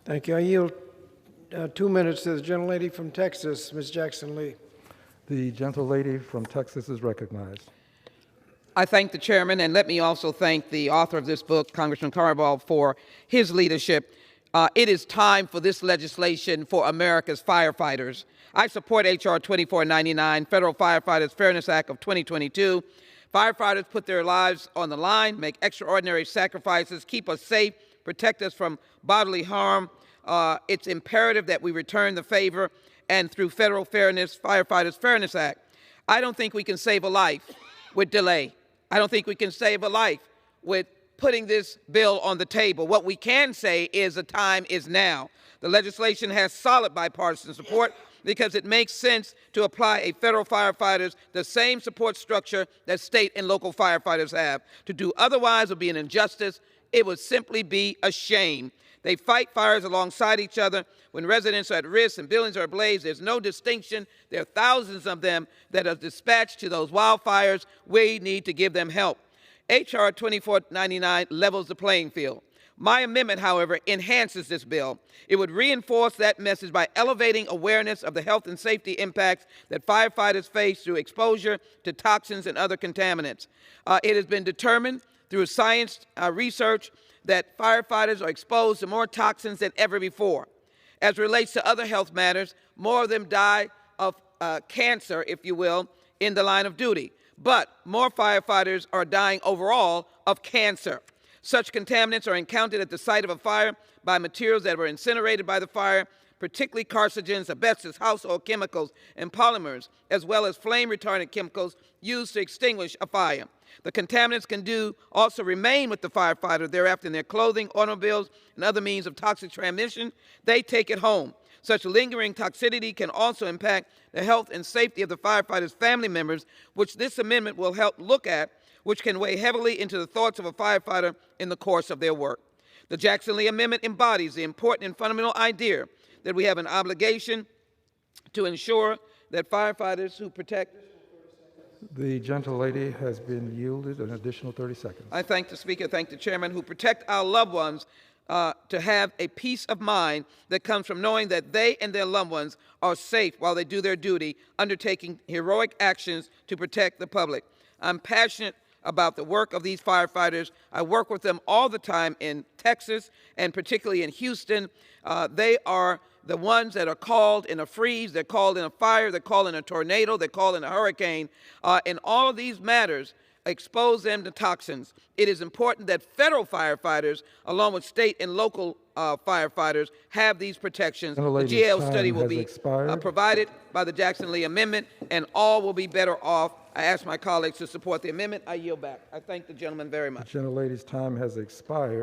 Thank you. I yield 2 minutes to the gentlelady from Texas, Ms. Jackson Lee. The gentlelady from Texas is recognized. I thank the chairman, and let me also thank the author of this book, Congressman Caraballo, for his leadership. It is time for this legislation for America's firefighters. I support H.R. 2499, Federal Firefighters Fairness Act of 2022. Firefighters put their lives on the line, make extraordinary sacrifices, keep us safe, protect us from bodily harm. It's imperative that we return the favor, and through Federal Firefighters Fairness Act, I don't think we can save a life with delay. I don't think we can save a life with putting this bill on the table. What we can say is the time is now. The legislation has solid bipartisan support because it makes sense to apply a federal firefighters the same support structure that state and local firefighters have. To do otherwise would be an injustice. It would simply be a shame. They fight fires alongside each other. When residents are at risk and buildings are ablaze, there's no distinction. There are thousands of them that are dispatched to those wildfires. We need to give them help. H.R. 2499 levels the playing field. My amendment, however, enhances this bill. It would reinforce that message by elevating awareness of the health and safety impacts that firefighters face through exposure to toxins and other contaminants. It has been determined through science research that firefighters are exposed to more toxins than ever before. As it relates to other health matters, more of them die of cancer, if you will, in the line of duty. But more firefighters are dying overall of cancer. Such contaminants are encountered at the site of a fire by materials that were incinerated by the fire, particularly carcinogens, asbestos, household chemicals, and polymers, as well as flame-retardant chemicals used to extinguish a fire. The contaminants can also remain with the firefighter thereafter in their clothing, automobiles, and other means of toxic transmission. They take it home. Such lingering toxicity can also impact the health and safety of the firefighters' family members, which this amendment will help look at, which can weigh heavily into the thoughts of a firefighter in the course of their work. The Jackson Lee Amendment embodies the important and fundamental idea that we have an obligation to ensure that firefighters who protect. The gentlelady has been yielded an additional 30 seconds. I thank the Speaker, thank the Chairman, who protect our loved ones to have a peace of mind that comes from knowing that they and their loved ones are safe while they do their duty, undertaking heroic actions to protect the public. I'm passionate about the work of these firefighters. I work with them all the time in Texas and particularly in Houston. They are the ones that are called in a freeze, they're called in a fire, they're called in a tornado, they're called in a hurricane. And all of these matters expose them to toxins. It is important that federal firefighters, along with state and local firefighters, have these protections. The GAO study will be provided by the Jackson Lee Amendment, and all will be better off. I ask my colleagues to support the amendment. I yield back. I thank the gentleman very much. The gentlelady's time has expired.